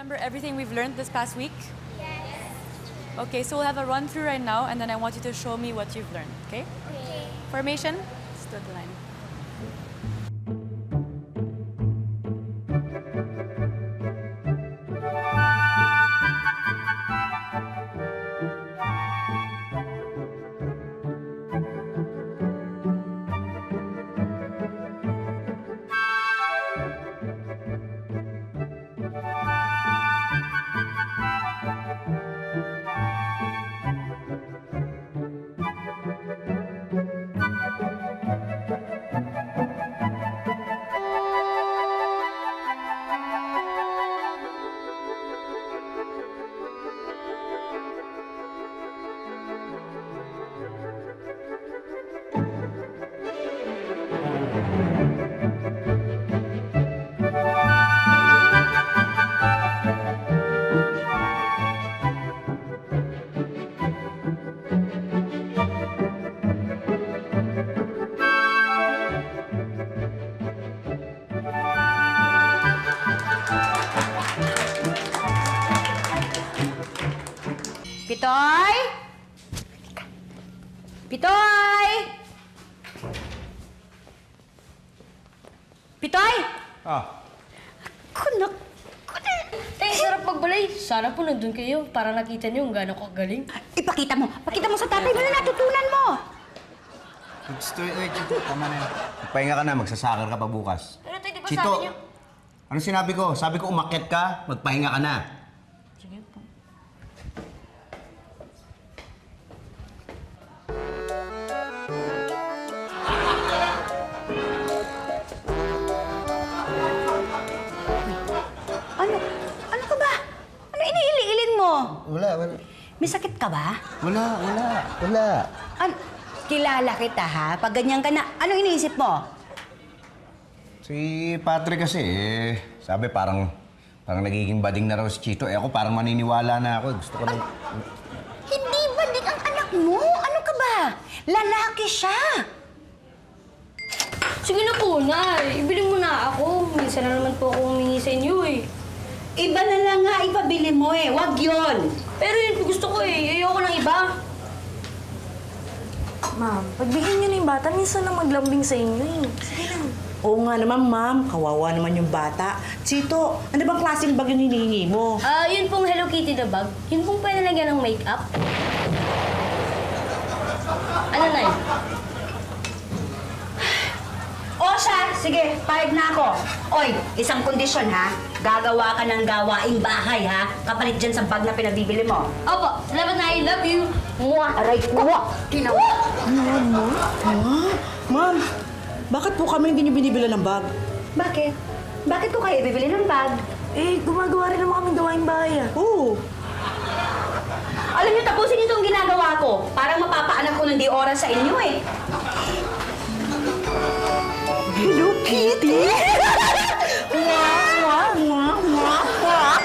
remember everything we've learned this past week? Okay, so we'll have a run through right now, and then I want you to show me what you've learned, okay? Okay. Formation, stood the line. Pitoy! Pitoy! Pitoy! Kunak! Sarap magbalay. Sana po nandun kayo para nakita niyo kung gaano kagaling. Ipakita mo! Pakita mo sa tatay mo na natutunan mo! Chito, tama na yan. Magpahinga ka na, magsasakar ka pa bukas. Pero tayo, di ba Chito, sabi niyo? ano sinabi ko? Sabi ko umakyat ka, magpahinga ka na. Sige po. Ano? Ano ka ba? Ano iniili-ilin mo? Wala. May sakit ka ba? Wala. Kilala kita ha? Pag ganyan ka na, ano iniisip mo? Si Patrick kasi, sabi parang nagiging bading na raw si Chito. Ako parang maniniwala na ako. Gusto ko lang... Hindi bandig ang anak mo? Ano ka ba? Lalaki siya! Sige na po, Nay. Ibili mo na ako. Minsan na naman po ako humingi sa inyo eh. Iba na lang nga ipabili mo eh. Wag yon. Pero yun po gusto ko eh. Ayoko ng iba. Ma'am, pagbigyan niyo na yung bata, minsan lang maglambing sa inyo eh. Sige lang. Oo nga naman, ma'am. Kawawa naman yung bata. Chito, ano bang klaseng bag yung hinihingi mo? Yun pong Hello Kitty na bag. Yun pong pwede lagyan ng makeup. Ano, Nay? O siya, sige, pahig na ako. Oy, isang kondisyon ha. Gagawa ka ng gawaing bahay ha. Kapalit dyan sa bag na pinagbibili mo. Opo, salamat na. I love you. Mwah! Aray ko! Tinawa! Ma'am, bakit po kami hindi niyo binibila ng bag? Bakit? Bakit ko kayo bibili ng bag? Eh, gumagawa rin naman kaming gawaing bahay ah. Oo. Alam niyo, tapusin niyo itong ginagawa ko. Parang mapapaanak ko ng di oras sa inyo eh. Hello, Kitty! Mwah, mwah, mwah, mwah, mwah.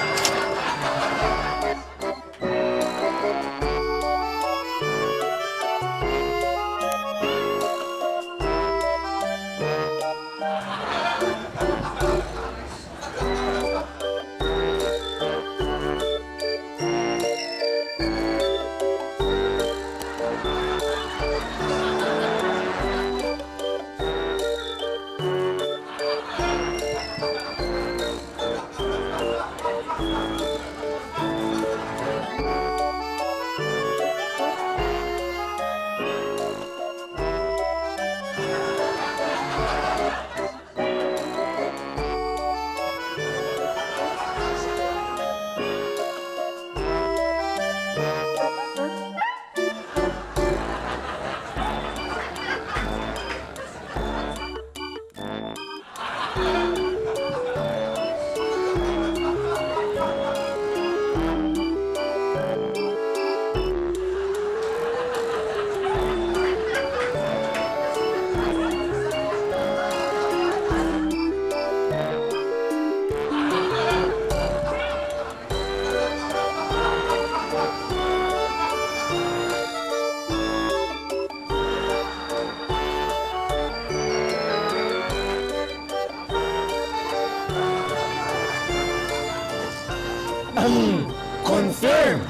Confirm!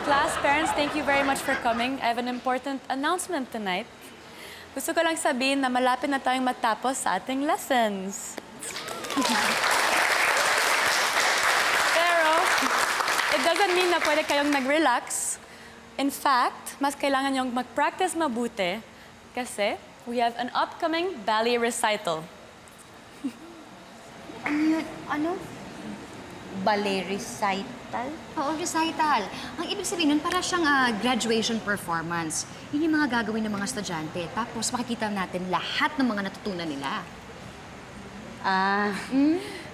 Class, parents, thank you very much for coming. I have an important announcement tonight. Gusto ko lang sabihin na malapit na tayong matapos sa ating lessons. Pero, it doesn't mean na pwede kayong nag-relax. In fact, mas kailangan niyong mag-practice mabuti kasi we have an upcoming ballet recital. Ano yun? Ano? Ballet recital? Oo, recital. Ang ibig sabihin nun, para siyang graduation performance. Yun yung mga gagawin ng mga estudyante. Tapos makikita natin lahat ng mga natutunan nila.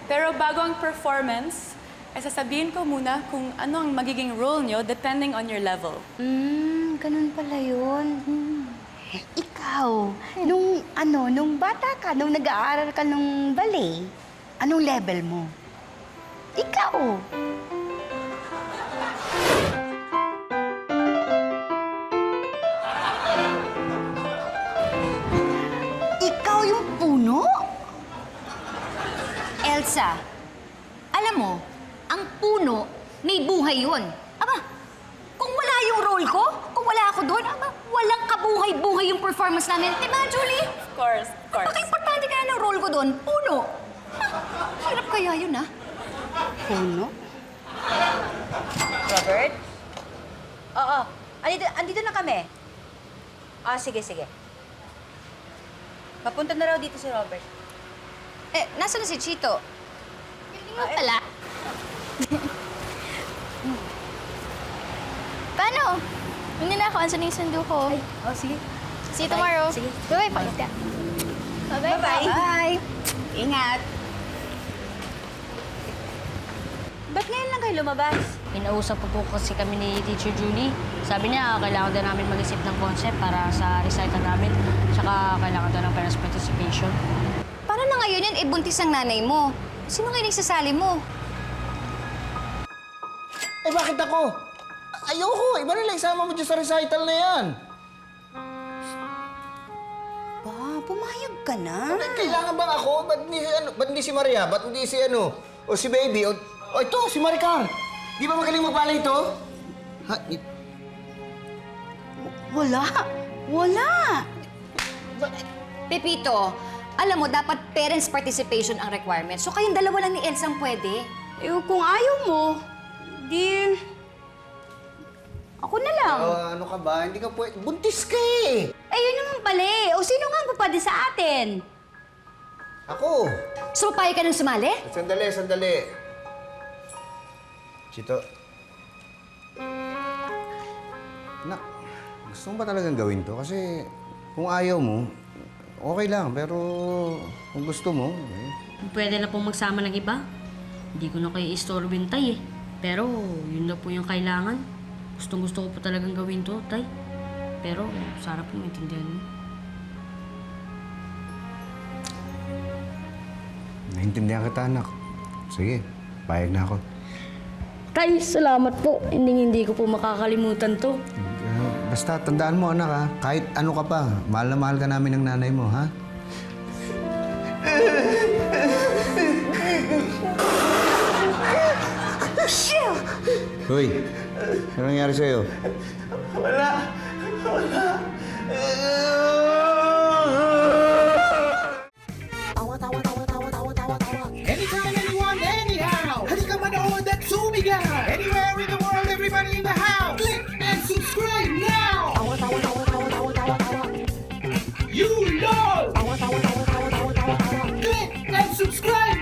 Pero bago ang performance, ay sasabihin ko muna kung ano ang magiging role niyo depending on your level. Ganun pala yun. Ikaw, nung bata ka, nung nag-aaral ka ng ballet, anong level mo? Ikaw. Ikaw yung puno? Elsa, alam mo, ang puno, may buhay yun. Aba, kung wala yung role ko, kung wala ako doon, aba, walang kabuhay-buhay yung performance namin. Diba, Julie? Of course, of course. Napaka-importante kaya ng role ko doon, puno. Hirap kaya yun, ha? Puno? Robert? Oo. Andito na kami. Sige. Papunta na raw dito si Robert. Eh, nasa na si Chito? Hindi mo pala. Paano? Hindi na ako. Ansan yung sundo ko? Sige. See you tomorrow. Sige. Bye-bye, Pakita. Bye-bye. Bye. Ingat. Ba't ngayon lang kayo lumabas? Pinausap po kasi kami ni Teacher Julie. Sabi niya, kailangan daw namin mag-isip ng concept para sa recital namin. Tsaka kailangan daw ng parents participation. Para na ngayon yan, buntis ang nanay mo. Sino kayo nagsasali mo? Eh, bakit ako? Ayoko! Iba nila isama mo dyan sa recital na yan. Ba, pumayag ka na. Kailangan bang ako? Ba't hindi si Maria? Ba't hindi si O si Baby? O ito, si Maricar! Di ba magaling magbalay ito? Ha? Wala. Pepito, alam mo, dapat parents participation ang requirement. So kayong dalawa lang ni Elsa ang pwede. Kung ayaw mo, di... Ako na lang. Ano ka ba? Hindi ka pwede. Buntis ka eh! Yun naman pala eh. O sino nga ang papade sa atin? Ako! So papayag ka ng sumali? Sandali. Chito. Gusto mo ba talagang gawin to? Kasi kung ayaw mo, okay lang. Pero kung gusto mo, Pwede na pong magsama ng iba. Hindi ko na kayo istorbin, Tay, eh. Pero yun na po yung kailangan. Gustong-gusto ko po talagang gawin to, Tay. Pero sana po maintindihan mo. Naintindihan kita, anak. Sige, payag na ako. Tay, salamat po. Hindi ko po makakalimutan to. Basta tandaan mo, anak, ha? Kahit ano ka pa, mahal na mahal ka namin ng nanay mo, ha? Hoy, ano nangyari sa'yo? Anytime, anyone, anyhow. Halika manood at sumigaw. Anywhere in the world, everybody in the house. Click and subscribe now. You know. Click and subscribe